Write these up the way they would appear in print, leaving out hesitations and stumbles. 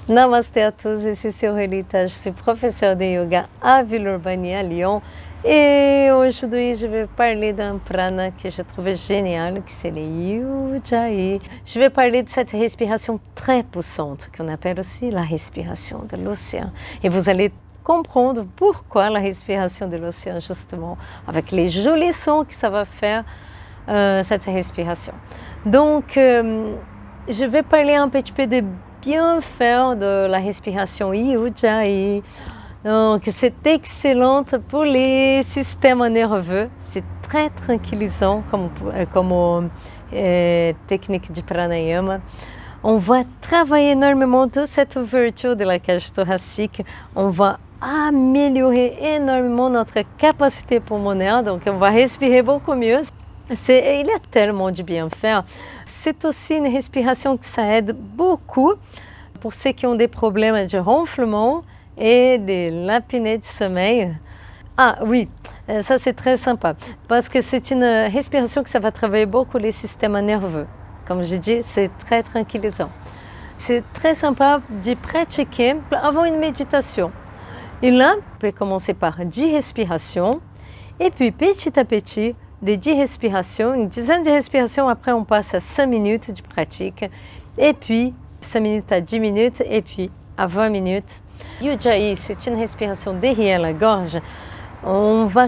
Namasté à tous, ici c'est Aurélita, je suis professeure de yoga à Villeurbanne, à Lyon. Et aujourd'hui, je vais parler d'un prana que je trouvais génial, qui c'est le Ujjayi. Je vais parler de cette respiration très poussante, qu'on appelle aussi la respiration de l'océan. Et vous allez comprendre pourquoi la respiration de l'océan, justement, avec les jolis sons que ça va faire, cette respiration. Donc, je vais parler un petit peu des bienfaits de la respiration Ujjayi. Donc, c'est excellente pour les systèmes nerveux. C'est très tranquillisant comme technique de pranayama. On va travailler énormément toute cette ouverture de la cage thoracique. On va améliorer énormément notre capacité pulmonaire. Donc, on va respirer beaucoup mieux. Il y a tellement de bienfaits. C'est aussi une respiration que ça aide beaucoup pour ceux qui ont des problèmes de ronflement et de l'apnée de sommeil. Ah oui, ça c'est très sympa parce que c'est une respiration que ça va travailler beaucoup les systèmes nerveux. Comme je dis, c'est très tranquillisant. C'est très sympa de pratiquer avant une méditation. Et là, on peut commencer par 10 respirations et puis petit à petit, de 10 respirations, une dizaine de respirations, après on passe à 5 minutes de pratique et puis 5 minutes à 10 minutes et puis à 20 minutes. Ujjayi, c'est une respiration derrière la gorge. On va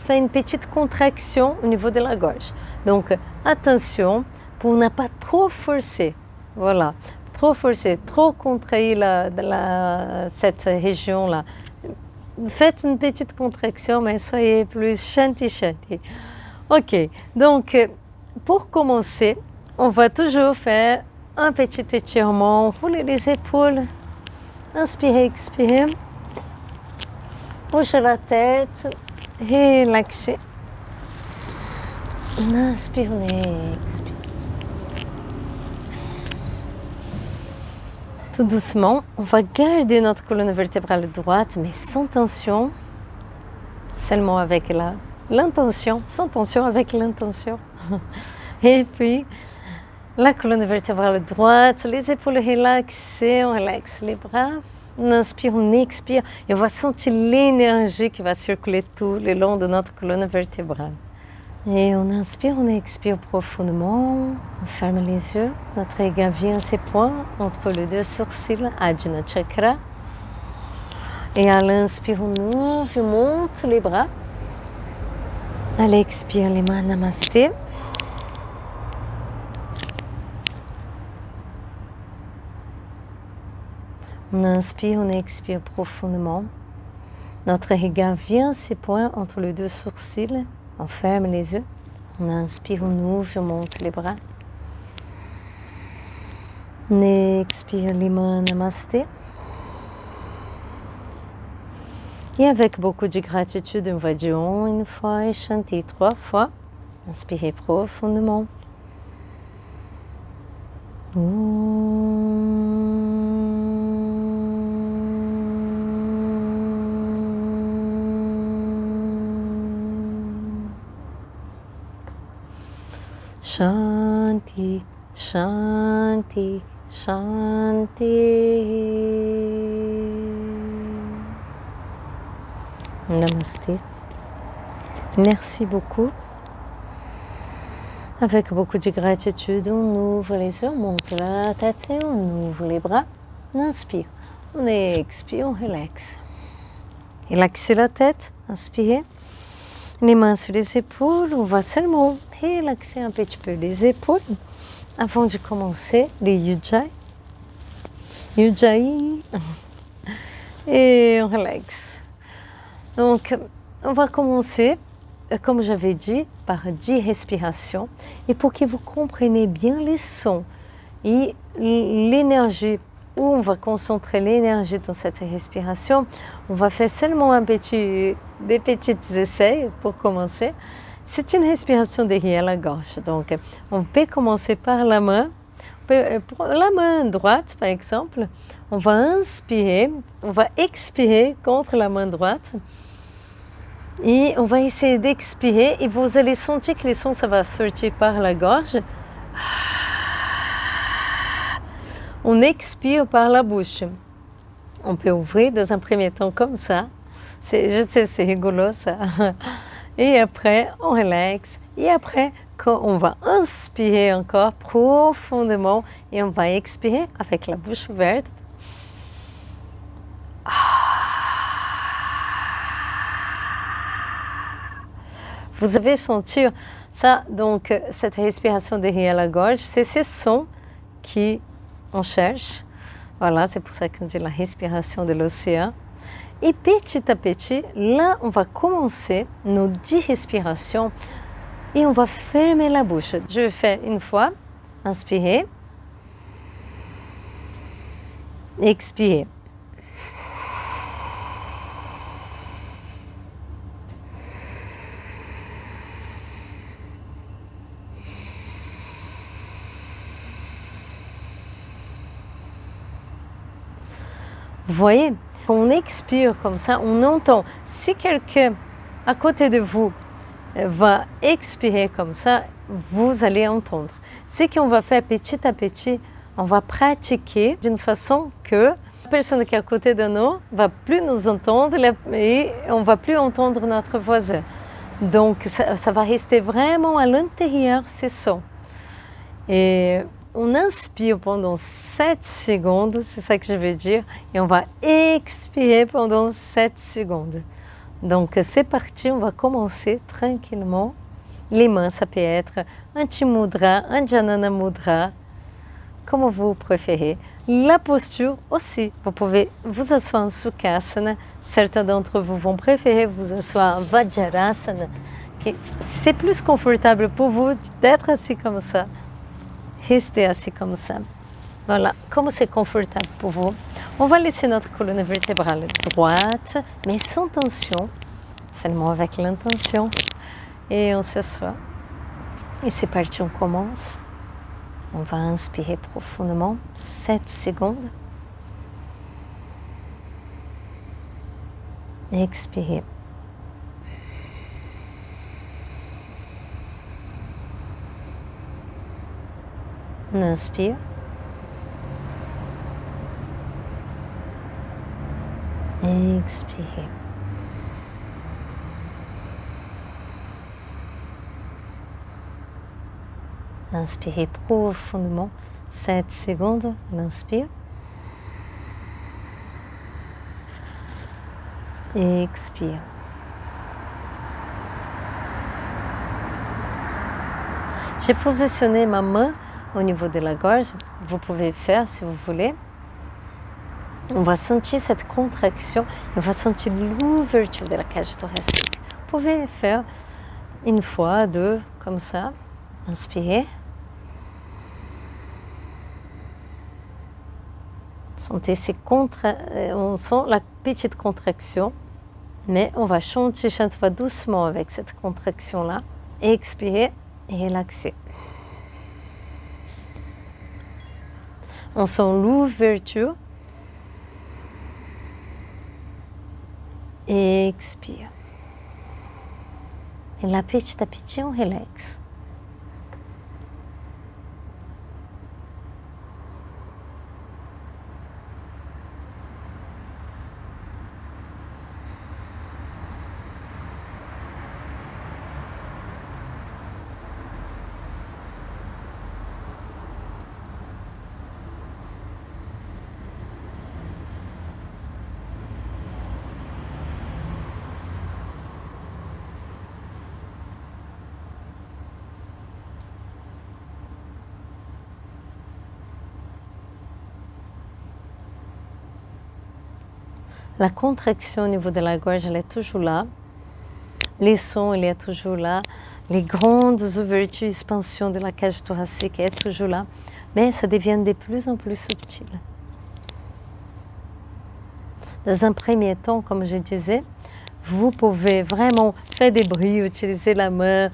faire une petite contraction au niveau de la gorge. Donc, attention pour ne pas trop forcer. Voilà, trop forcer, trop contraire cette région-là. Faites une petite contraction, mais soyez plus shanti. Ok, donc, pour commencer, on va toujours faire un petit étirement, rouler les épaules. Inspirez, expirez. Bouchez la tête. Relaxez. Inspirez, expirez. Tout doucement, on va garder notre colonne vertébrale droite, mais sans tension. Seulement avec l'intention, sans tension, avec l'intention. Et puis, la colonne vertébrale droite, les épaules relaxées, on relaxe les bras. On inspire, on expire et on va sentir l'énergie qui va circuler tout le long de notre colonne vertébrale. Et on inspire, on expire profondément, on ferme les yeux. Notre regard vient à ses points entre les deux sourcils, Ajna Chakra. Et à l'inspire, on ouvre, on monte les bras. À l'expire, les mains Namasté. On inspire, on expire profondément. Notre regard vient à ses points entre les deux sourcils. On ferme les yeux. On inspire, on ouvre, on monte les bras. On expire, les mains Namasté. Et avec beaucoup de gratitude, on va dire une fois et chanter 3 fois. Inspirez profondément. Shanti, Shanti, Shanti. Namasté. Merci beaucoup. Avec beaucoup de gratitude, on ouvre les yeux, on monte la tête et on ouvre les bras. On inspire, on expire, on relaxe. Relaxez la tête, inspirez. Les mains sur les épaules, on va seulement relaxer un petit peu les épaules avant de commencer les Ujjayi. Et on relaxe. Donc, on va commencer, comme j'avais dit, par 10 respirations. Et pour que vous compreniez bien les sons et l'énergie, où on va concentrer l'énergie dans cette respiration, on va faire seulement des petits essais pour commencer. C'est une respiration derrière la gorge. Donc, on peut commencer par la main. La main droite, par exemple, on va inspirer, on va expirer contre la main droite. Et on va essayer d'expirer et vous allez sentir que les sons, ça va sortir par la gorge. On expire par la bouche. On peut ouvrir dans un premier temps comme ça. Je sais, c'est rigolo ça. Et après, on relaxe. Et après, quand on va inspirer encore profondément et on va expirer avec la bouche ouverte. Vous avez senti ça, donc cette respiration derrière la gorge, c'est ce son qu'on cherche. Voilà, c'est pour ça qu'on dit la respiration de l'océan. Et petit à petit, là, on va commencer nos 10 respirations et on va fermer la bouche. Je vais faire une fois, inspirer, expirer. Vous voyez, quand on expire comme ça, on entend. Si quelqu'un à côté de vous va expirer comme ça, vous allez entendre. Ce qu'on va faire petit à petit, on va pratiquer d'une façon que la personne qui est à côté de nous va plus nous entendre et on va plus entendre notre voisin. Donc ça va rester vraiment à l'intérieur ces sons. Et on inspire pendant 7 secondes, c'est ça que je veux dire, et on va expirer pendant 7 secondes. Donc c'est parti, on va commencer tranquillement. Les mains, ça peut être un Mudra, un Janana Mudra, comme vous préférez. La posture aussi, vous pouvez vous asseoir en Sukhasana. Certains d'entre vous vont préférer vous asseoir en Vajrasana. C'est plus confortable pour vous d'être assis comme ça. Restez assis comme ça. Voilà, comme c'est confortable pour vous. On va laisser notre colonne vertébrale droite, mais sans tension, seulement avec l'intention. Et on s'assoit. Et c'est parti, on commence. On va inspirer profondément, 7 secondes. Et expirer. On inspire. Et expirez. Inspirez profondément, 7 secondes, on inspire. Et expire. J'ai positionné ma main au niveau de la gorge, vous pouvez faire si vous voulez. On va sentir cette contraction, on va sentir l'ouverture de la cage thoracique. Vous pouvez faire une fois, 2, comme ça. Inspirez. Sentez on sent la petite contraction, mais on va chanter chaque fois doucement avec cette contraction-là. Expirez et relaxez. On sent l'ouverture. Et expire. Et là, petit à petit, on relaxe. La contraction au niveau de la gorge, elle est toujours là. Les sons, il est toujours là. Les grandes ouvertures, expansion de la cage thoracique est toujours là. Mais ça devient de plus en plus subtil. Dans un premier temps, comme je disais, vous pouvez vraiment faire des bruits, utiliser la main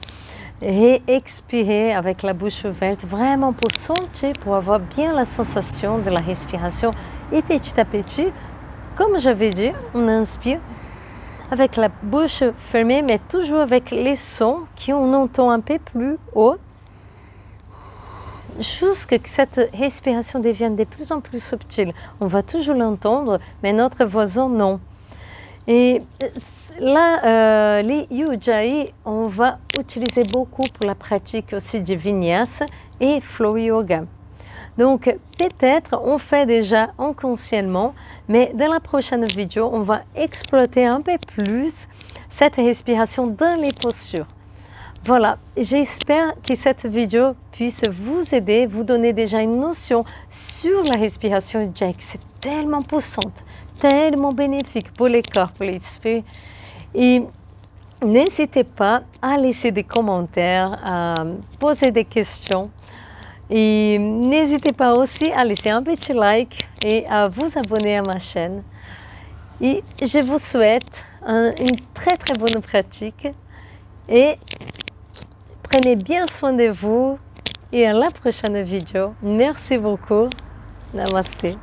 et expirer avec la bouche ouverte, vraiment pour sentir, pour avoir bien la sensation de la respiration. Et petit à petit, comme j'avais dit, on inspire avec la bouche fermée, mais toujours avec les sons qu'on entend un peu plus haut. jusqu'à ce que cette respiration devienne de plus en plus subtile. On va toujours l'entendre, mais notre voisin, non. Et là, les Ujjayi, on va utiliser beaucoup pour la pratique aussi du Vinyasa et Flow Yoga. Donc, peut-être on fait déjà inconsciemment, mais dans la prochaine vidéo, on va exploiter un peu plus cette respiration dans les postures. Voilà, j'espère que cette vidéo puisse vous aider, vous donner déjà une notion sur la respiration Ujjayi. C'est tellement puissante, tellement bénéfique pour le corps, pour l'esprit. Et n'hésitez pas à laisser des commentaires, à poser des questions. Et n'hésitez pas aussi à laisser un petit like et à vous abonner à ma chaîne. Et je vous souhaite une très très bonne pratique et prenez bien soin de vous et à la prochaine vidéo. Merci beaucoup. Namasté.